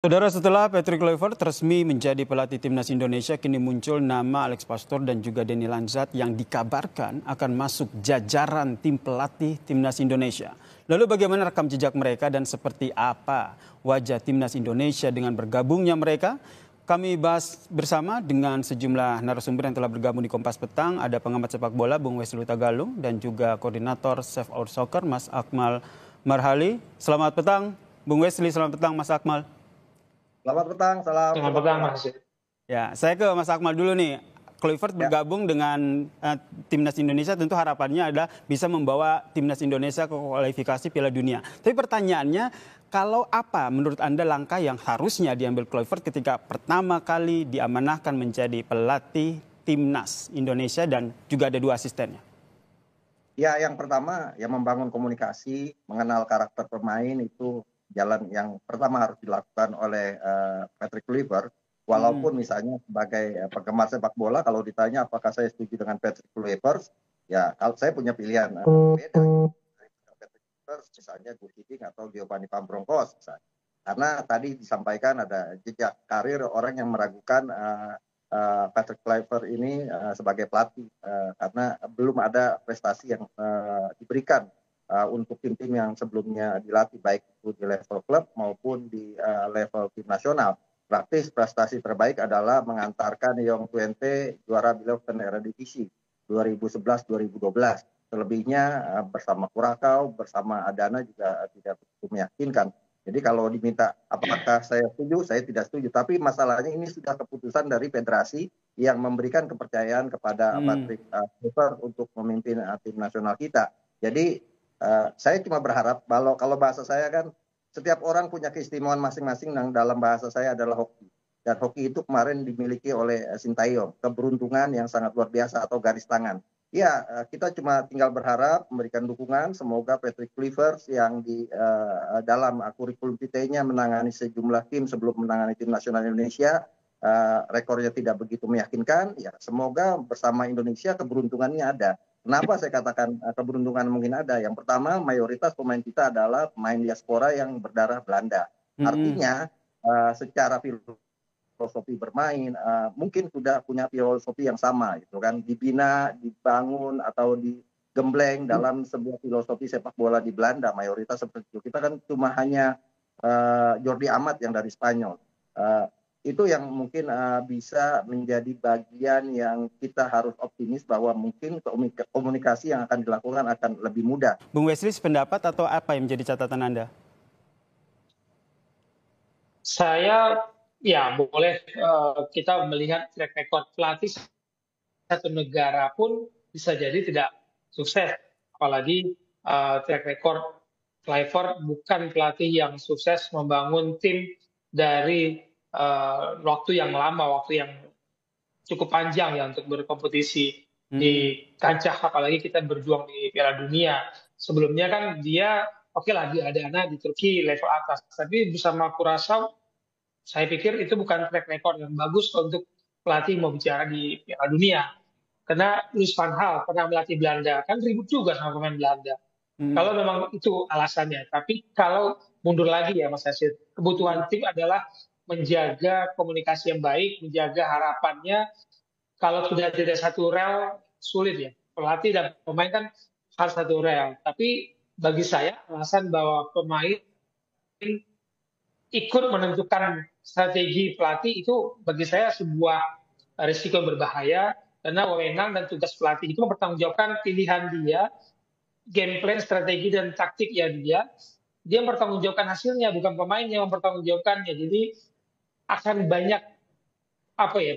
Saudara, setelah Patrick Kluivert resmi menjadi pelatih timnas Indonesia, kini muncul nama Alex Pastor dan juga Denny Lanzat yang dikabarkan akan masuk jajaran tim pelatih timnas Indonesia. Lalu bagaimana rekam jejak mereka dan seperti apa wajah timnas Indonesia dengan bergabungnya mereka? Kami bahas bersama dengan sejumlah narasumber yang telah bergabung di Kompas Petang. Ada pengamat sepak bola Bung Wesley Tagalung dan juga koordinator Save Our Soccer Mas Akmal Marhali. Selamat petang Bung Wesley, selamat petang Mas Akmal. Selamat petang, salam. Selamat petang, Mas. Ya, saya ke Mas Akmal dulu nih. Kluivert bergabung dengan timnas Indonesia, tentu harapannya adalah bisa membawa timnas Indonesia ke kualifikasi Piala Dunia. Tapi pertanyaannya, kalau apa menurut Anda langkah yang harusnya diambil Kluivert ketika pertama kali diamanahkan menjadi pelatih timnas Indonesia dan juga ada 2 asistennya? Ya, yang pertama ya membangun komunikasi, mengenal karakter pemain itu jalan yang pertama harus dilakukan oleh Patrick Kluivert. Walaupun misalnya sebagai penggemar sepak bola, kalau ditanya apakah saya setuju dengan Patrick Kluivert, ya kalau saya punya pilihan beda dari Patrick Kluivert, misalnya Gus Hiddink atau Giovanni Pambrongkos misalnya. Karena tadi disampaikan ada jejak karir orang yang meragukan Patrick Kluivert ini sebagai pelatih karena belum ada prestasi yang diberikan untuk tim-tim yang sebelumnya dilatih, baik itu di level klub maupun di level tim nasional. Praktis prestasi terbaik adalah mengantarkan Young 20 juara Bileven Eredivisie 2011-2012. Selebihnya bersama Kurakau, bersama Adana juga tidak begitu meyakinkan. Jadi kalau diminta apakah saya setuju, saya tidak setuju. Tapi masalahnya ini sudah keputusan dari federasi yang memberikan kepercayaan kepada Patrick Kluivert untuk memimpin tim nasional kita. Jadi saya cuma berharap kalau bahasa saya kan setiap orang punya keistimewaan masing-masing yang dalam bahasa saya adalah hoki. Dan hoki itu kemarin dimiliki oleh Sintayong, keberuntungan yang sangat luar biasa atau garis tangan. Ya, kita cuma tinggal berharap memberikan dukungan, semoga Patrick Kluivert yang di dalam kurikulum vitae-nya menangani sejumlah tim sebelum menangani tim nasional Indonesia, rekornya tidak begitu meyakinkan, ya semoga bersama Indonesia keberuntungannya ada. Kenapa saya katakan keberuntungan mungkin ada? Yang pertama, mayoritas pemain kita adalah pemain diaspora yang berdarah Belanda. Artinya secara filosofi bermain mungkin sudah punya filosofi yang sama, gitu kan? Dibina, dibangun atau digembleng dalam sebuah filosofi sepak bola di Belanda. Mayoritas seperti itu. Kita kan cuma hanya Jordi Amat yang dari Spanyol. Itu yang mungkin bisa menjadi bagian yang kita harus optimis bahwa mungkin komunikasi yang akan dilakukan akan lebih mudah. Bung Wesley, pendapat atau apa yang menjadi catatan Anda? Saya ya boleh kita melihat track record pelatih satu negara pun bisa jadi tidak sukses. Apalagi track record Kluivert bukan pelatih yang sukses membangun tim dari waktu yang lama, waktu yang cukup panjang ya untuk berkompetisi di kancah, apalagi kita berjuang di Piala Dunia. Sebelumnya kan dia oke lah di Adana di Turki level atas, tapi bersama Curaçao saya pikir itu bukan track record yang bagus untuk pelatih mau bicara di Piala Dunia. Karena Louis van Gaal pernah melatih Belanda, kan ribut juga sama pemain Belanda. Kalau memang itu alasannya. Tapi kalau mundur lagi ya Mas Hasid, kebutuhan tim adalah menjaga komunikasi yang baik, menjaga harapannya. Kalau sudah tidak satu rel, sulit ya. Pelatih dan pemain kan harus satu rel. Tapi bagi saya, alasan bahwa pemain ikut menentukan strategi pelatih itu bagi saya sebuah risiko yang berbahaya. Karena wewenang dan tugas pelatih itu mempertanggungjawabkan pilihan dia, game plan, strategi, dan taktik ya dia mempertanggungjawabkan hasilnya, bukan pemainnya mempertanggungjawabkannya. Jadi akan banyak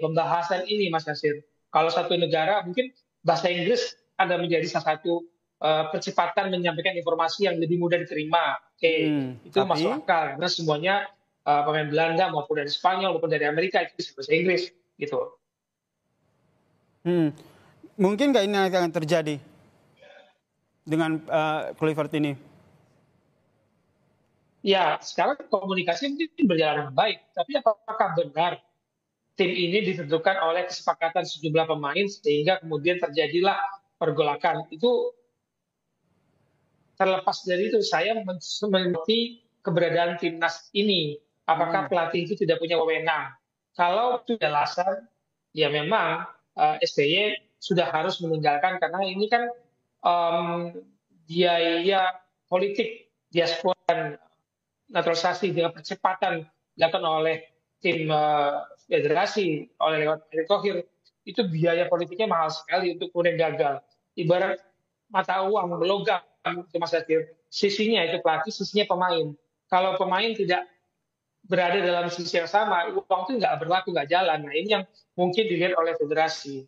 pembahasan ini, Mas Nasir. Kalau satu negara mungkin bahasa Inggris ada menjadi salah satu percepatan menyampaikan informasi yang lebih mudah diterima. Itu masuk akal karena semuanya pemain Belanda maupun dari Spanyol maupun dari Amerika itu bisa bahasa Inggris gitu. Mungkin nggak ini akan terjadi dengan Kluivert ini? Ya, sekarang komunikasi mungkin berjalan dengan baik. Tapi apakah benar tim ini ditentukan oleh kesepakatan sejumlah pemain sehingga kemudian terjadilah pergolakan? Itu terlepas dari itu, saya mengerti keberadaan timnas ini. Apakah pelatih itu tidak punya wewenang? Kalau itu alasan, ya memang SBY sudah harus meninggalkan karena ini kan em, biaya politik diaspora dan naturalisasi dengan percepatan dilakukan oleh tim federasi oleh lewat Erick Thohir itu biaya politiknya mahal sekali untuk kemudian gagal. Ibarat mata uang logam itu Mas Akhir, sisinya itu pelatih, sisinya pemain. Kalau pemain tidak berada dalam sisi yang sama, uang itu nggak berlaku, nggak jalan. Nah ini yang mungkin dilihat oleh federasi.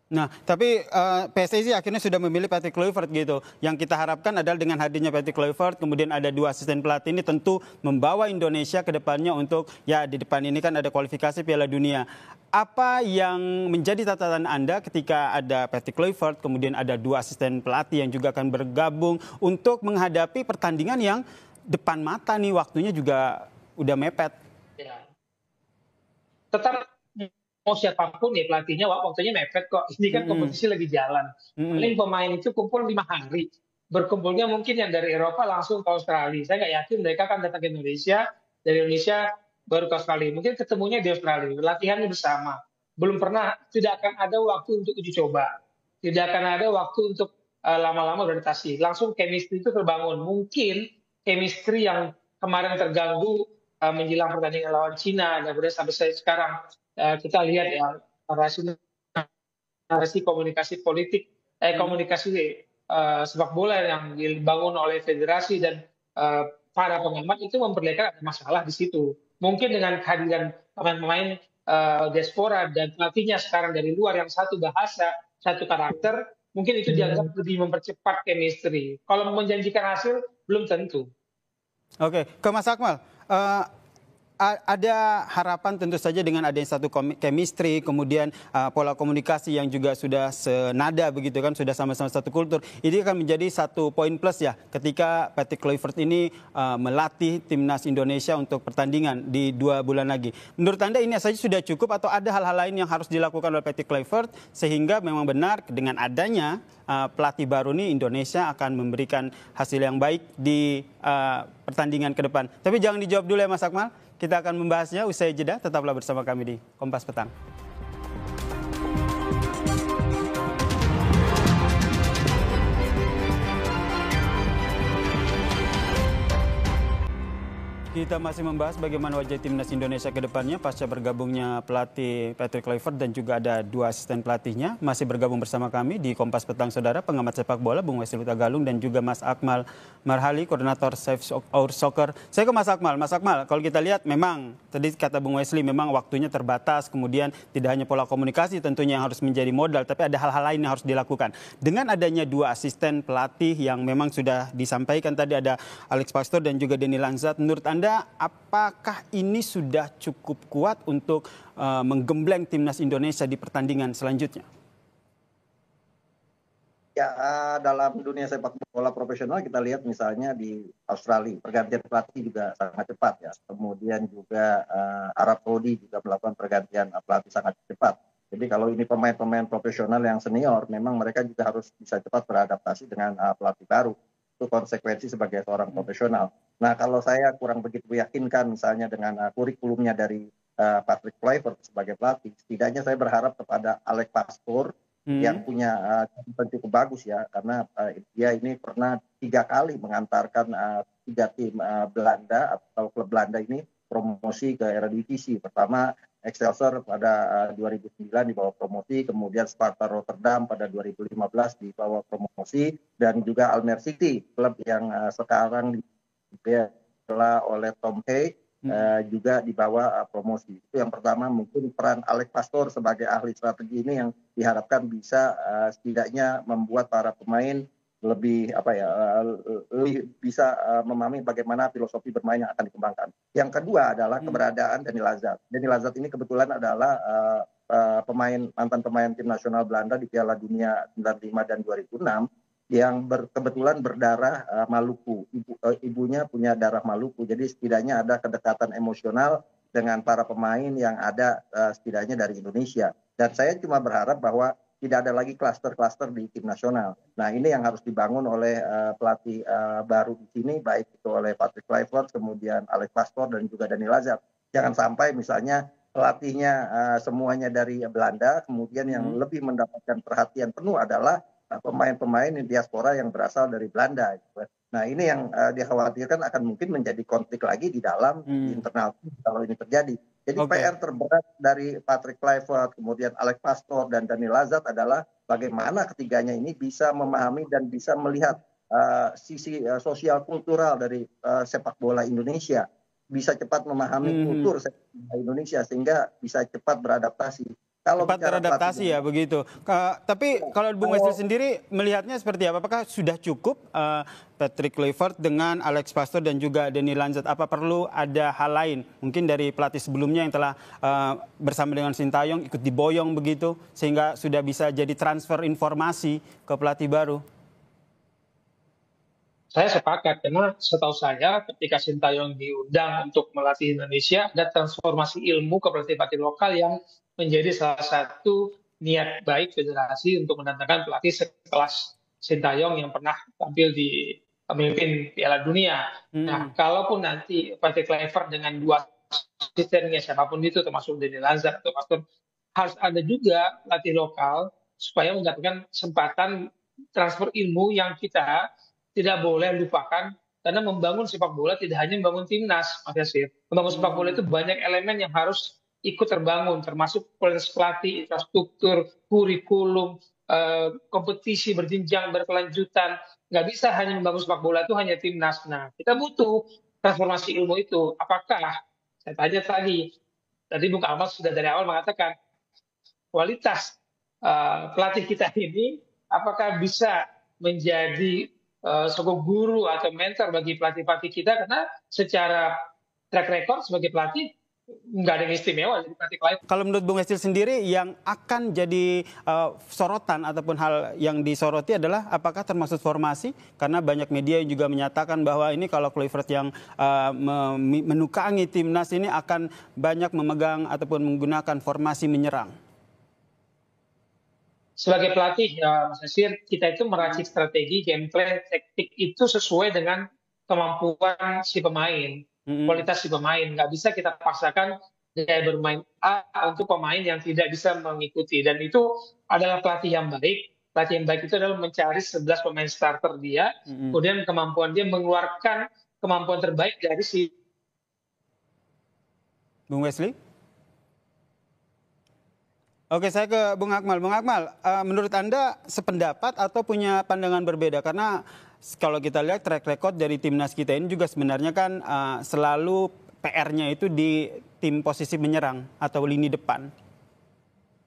Nah, tapi PSSI akhirnya sudah memilih Patrick Kluivert gitu. Yang kita harapkan adalah dengan hadirnya Patrick Kluivert, kemudian ada 2 asisten pelatih ini tentu membawa Indonesia ke depannya untuk, ya di depan ini kan ada kualifikasi Piala Dunia. Apa yang menjadi catatan Anda ketika ada Patrick Kluivert, kemudian ada 2 asisten pelatih yang juga akan bergabung untuk menghadapi pertandingan yang depan mata nih, waktunya juga udah mepet. Ya. Tetap mau siapapun ya pelatihnya waktunya mepet kok. Ini kan kompetisi lagi jalan. Paling pemain itu kumpul 5 hari. Berkumpulnya mungkin yang dari Eropa langsung ke Australia. Saya nggak yakin mereka akan datang ke Indonesia. Dari Indonesia baru ke Australia. Mungkin ketemunya di Australia. Latihannya bersama. Belum pernah, tidak akan ada waktu untuk uji coba. Tidak akan ada waktu untuk lama-lama beradaptasi. Langsung chemistry itu terbangun. Mungkin chemistry yang kemarin terganggu menjelang pertandingan lawan Cina. Dan kemudian sampai sekarang kita lihat ya narasi komunikasi politik, komunikasi sepak bola yang dibangun oleh federasi dan para pengamat itu memperlihatkan ada masalah di situ. Mungkin dengan kehadiran pemain-pemain diaspora dan pelatihnya sekarang dari luar yang satu bahasa, satu karakter, mungkin itu dianggap lebih mempercepat chemistry. Kalau menjanjikan hasil, belum tentu. Oke, ke Mas Akmal. Ada harapan tentu saja dengan adanya satu chemistry, kemudian pola komunikasi yang juga sudah senada begitu kan, sudah sama-sama satu kultur. Ini akan menjadi satu poin plus ya ketika Patrick Kluivert ini melatih timnas Indonesia untuk pertandingan di 2 bulan lagi. Menurut Anda ini saja sudah cukup atau ada hal-hal lain yang harus dilakukan oleh Patrick Kluivert sehingga memang benar dengan adanya pelatih baru ini Indonesia akan memberikan hasil yang baik di pertandingan ke depan. Tapi jangan dijawab dulu ya Mas Akmal. Kita akan membahasnya usai jeda. Tetaplah bersama kami di Kompas Petang. Kita masih membahas bagaimana wajah timnas Indonesia ke depannya pasca bergabungnya pelatih Patrick Kluivert dan juga ada 2 asisten pelatihnya. Masih bergabung bersama kami di Kompas Petang Saudara, pengamat sepak bola Bung Wesley Huta Galung dan juga Mas Akmal Marhali, koordinator Save Our Soccer. Saya ke Mas Akmal. Mas Akmal, kalau kita lihat memang tadi kata Bung Wesley memang waktunya terbatas, kemudian tidak hanya pola komunikasi tentunya yang harus menjadi modal, tapi ada hal-hal lain yang harus dilakukan. Dengan adanya 2 asisten pelatih yang memang sudah disampaikan tadi, ada Alex Pastor dan juga Denny Lanzat, menurut Anda apakah ini sudah cukup kuat untuk menggembleng timnas Indonesia di pertandingan selanjutnya? Ya, dalam dunia sepak bola profesional kita lihat misalnya di Australia pergantian pelatih juga sangat cepat ya. Kemudian juga Arab Saudi juga melakukan pergantian pelatih sangat cepat. Jadi kalau ini pemain-pemain profesional yang senior, memang mereka juga harus bisa cepat beradaptasi dengan pelatih baru. Itu konsekuensi sebagai seorang profesional. Nah, kalau saya kurang begitu meyakinkan misalnya dengan kurikulumnya dari Patrick Kluivert sebagai pelatih, setidaknya saya berharap kepada Alex Pastor yang punya catatan cukup bagus ya, karena dia ini pernah 3 kali mengantarkan 3 tim Belanda atau klub Belanda ini promosi ke Eredivisie. Pertama Excelsior pada 2009 dibawa promosi, kemudian Sparta Rotterdam pada 2015 dibawa promosi, dan juga Almere City, klub yang sekarang dibela oleh Tom Hay, juga dibawa promosi. Itu yang pertama, mungkin peran Alex Pastor sebagai ahli strategi ini yang diharapkan bisa setidaknya membuat para pemain lebih lebih bisa memahami bagaimana filosofi bermain yang akan dikembangkan. Yang kedua adalah keberadaan Denny Lanzat. Denny Lanzat ini kebetulan adalah mantan pemain tim nasional Belanda di Piala Dunia 95 dan 2006 yang kebetulan berdarah Maluku. Ibunya punya darah Maluku, jadi setidaknya ada kedekatan emosional dengan para pemain yang ada setidaknya dari Indonesia. Dan saya cuma berharap bahwa tidak ada lagi klaster-klaster di tim nasional. Nah, ini yang harus dibangun oleh pelatih baru di sini, baik itu oleh Patrick Kluivert, kemudian Alex Pastoor dan juga Dani Lazard. Jangan sampai misalnya pelatihnya semuanya dari Belanda, kemudian yang lebih mendapatkan perhatian penuh adalah pemain-pemain diaspora yang berasal dari Belanda. Gitu. Nah, ini yang dikhawatirkan akan mungkin menjadi konflik lagi di dalam di internal kalau ini terjadi. Jadi PR terberat dari Patrick Kluivert, kemudian Alex Pastoor dan Dani Lazard adalah bagaimana ketiganya ini bisa memahami dan bisa melihat sisi sosial kultural dari sepak bola Indonesia, bisa cepat memahami kultur sepak bola Indonesia sehingga bisa cepat beradaptasi. Kalau cepat beradaptasi ya begitu. Tapi kalau Bung Wesley sendiri melihatnya seperti apa? Apakah sudah cukup Patrick Kluivert dengan Alex Pastoor dan juga Dani Lazard? Apa perlu ada hal lain? Mungkin dari pelatih sebelumnya yang telah bersama dengan Sintayong ikut diboyong begitu sehingga sudah bisa jadi transfer informasi ke pelatih baru. Saya sepakat karena setahu saya ketika Sintayong diundang untuk melatih Indonesia ada transformasi ilmu ke pelatih-pelatih lokal yang menjadi salah satu niat baik federasi untuk mendatangkan pelatih sekelas Sintayong yang pernah tampil di pemimpin Piala Dunia. Nah, kalaupun nanti Patrick Kluivert dengan dua asistennya siapapun itu termasuk Dani Lazard atau Pastoor, harus ada juga pelatih lokal supaya mendapatkan kesempatan transfer ilmu yang kita tidak boleh lupakan karena membangun sepak bola tidak hanya membangun timnas, Mas Yasir. Membangun sepak bola itu banyak elemen yang harus ikut terbangun, termasuk kualitas pelatih, infrastruktur, kurikulum, kompetisi berjenjang, berkelanjutan. Nggak bisa hanya membangun sepak bola itu hanya timnas. Nah, kita butuh transformasi ilmu itu. Apakah, saya tanya tadi Bung Kamal sudah dari awal mengatakan, kualitas pelatih kita ini apakah bisa menjadi sebuah guru atau mentor bagi pelatih-pelatih kita, karena secara track record sebagai pelatih nggak ada yang istimewa jadi pelatih Kluivert. Kalau menurut Bung Wesley sendiri yang akan jadi sorotan ataupun hal yang disoroti adalah apakah termasuk formasi, karena banyak media yang juga menyatakan bahwa ini kalau Kluivert yang menukangi timnas ini akan banyak memegang ataupun menggunakan formasi menyerang. Sebagai pelatih, Mas Nasir, kita itu meracik strategi, game plan, taktik itu sesuai dengan kemampuan si pemain, kualitas si pemain. Nggak bisa kita paksakan gaya bermain A untuk pemain yang tidak bisa mengikuti. Dan itu adalah pelatih yang baik. Pelatih yang baik itu adalah mencari 11 pemain starter dia, kemudian kemampuan dia mengeluarkan kemampuan terbaik dari si... Bung Wesley? Oke, saya ke Bung Akmal. Bung Akmal, menurut Anda sependapat atau punya pandangan berbeda? Karena kalau kita lihat track record dari timnas kita ini juga sebenarnya kan selalu PR-nya itu di tim posisi menyerang atau lini depan.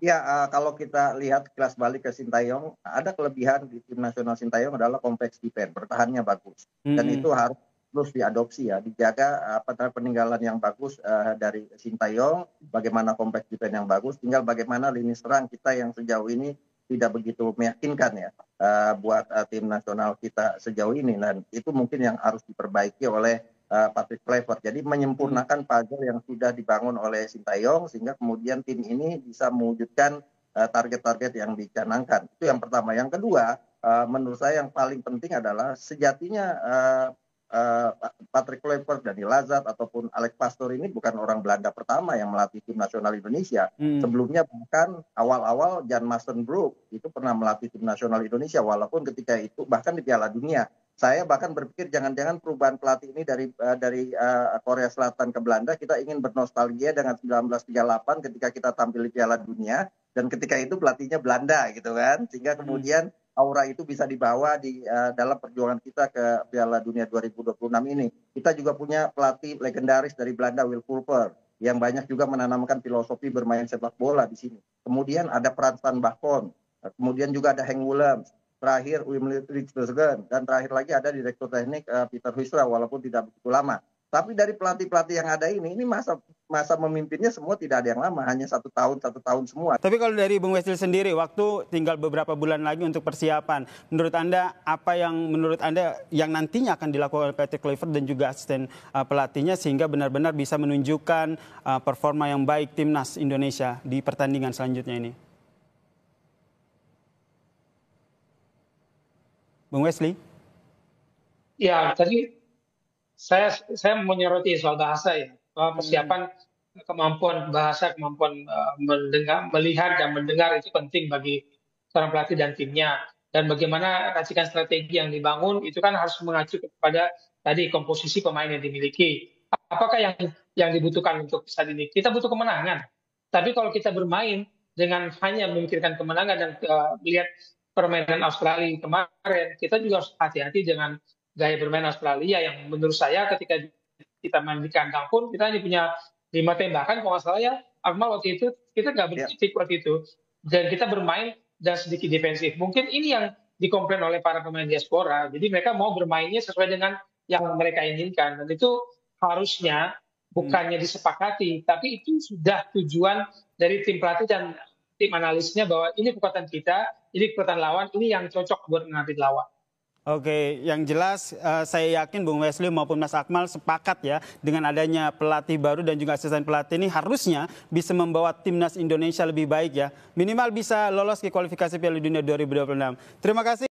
Ya, kalau kita lihat kelas balik ke Sintayong, ada kelebihan di tim nasional Sintayong adalah kompleks defense, bertahannya bagus. Dan itu harus terus diadopsi ya, dijaga peninggalan yang bagus dari Sintayong, bagaimana kompleks defense yang bagus, tinggal bagaimana lini serang kita yang sejauh ini tidak begitu meyakinkan ya buat tim nasional kita sejauh ini, dan itu mungkin yang harus diperbaiki oleh Patrick Kluivert. Jadi menyempurnakan puzzle yang sudah dibangun oleh Sintayong sehingga kemudian tim ini bisa mewujudkan target-target yang dicanangkan. Itu yang pertama. Yang kedua, menurut saya yang paling penting adalah sejatinya Patrick Kluivert, Dani Lazard ataupun Alex Pastoor ini bukan orang Belanda pertama yang melatih tim nasional Indonesia. Sebelumnya bahkan awal-awal Jan Mastenbroek itu pernah melatih tim nasional Indonesia, walaupun ketika itu bahkan di Piala Dunia. Saya bahkan berpikir jangan-jangan perubahan pelatih ini dari Korea Selatan ke Belanda, kita ingin bernostalgia dengan 1938 ketika kita tampil di Piala Dunia dan ketika itu pelatihnya Belanda gitu kan, sehingga kemudian aura itu bisa dibawa di dalam perjuangan kita ke Piala Dunia 2026 ini. Kita juga punya pelatih legendaris dari Belanda, Will Pulper, yang banyak juga menanamkan filosofi bermain sepak bola di sini. Kemudian ada Frans van Basten, kemudian juga ada Henk Willems, terakhir Wim Lichtenbergen, dan terakhir lagi ada direktur teknik Peter Huistra, walaupun tidak begitu lama. Tapi dari pelatih-pelatih yang ada ini masa memimpinnya semua tidak ada yang lama, hanya satu tahun semua. Tapi kalau dari Bung Wesley sendiri, waktu tinggal beberapa bulan lagi untuk persiapan. Menurut Anda, apa yang menurut Anda yang nantinya akan dilakukan oleh Patrick Kluivert dan juga asisten pelatihnya sehingga benar-benar bisa menunjukkan performa yang baik timnas Indonesia di pertandingan selanjutnya ini? Bung Wesley. Ya, tadi saya menyoroti soal bahasa ya, bahwa persiapan kemampuan bahasa, kemampuan mendengar, melihat dan mendengar itu penting bagi seorang pelatih dan timnya. Dan bagaimana racikan strategi yang dibangun itu kan harus mengacu kepada tadi komposisi pemain yang dimiliki. Apakah yang dibutuhkan untuk saat ini? Kita butuh kemenangan. Tapi kalau kita bermain dengan hanya memikirkan kemenangan dan melihat permainan Australia kemarin, kita juga harus hati-hati dengan gaya bermain Australia yang menurut saya ketika kita main di kandang pun kita hanya punya 5 tembakan kalau nggak salah ya. Akmal waktu itu kita nggak bertitik waktu itu dan kita bermain dan sedikit defensif. Mungkin ini yang dikomplain oleh para pemain diaspora. Jadi mereka mau bermainnya sesuai dengan yang mereka inginkan dan itu harusnya bukannya disepakati, tapi itu sudah tujuan dari tim pelatih dan tim analisnya bahwa ini kekuatan kita, ini kekuatan lawan, ini yang cocok buat menghadapi lawan. Oke, yang jelas saya yakin Bung Wesley maupun Mas Akmal sepakat ya dengan adanya pelatih baru dan juga asisten pelatih ini harusnya bisa membawa timnas Indonesia lebih baik ya. Minimal bisa lolos ke kualifikasi Piala Dunia 2026. Terima kasih.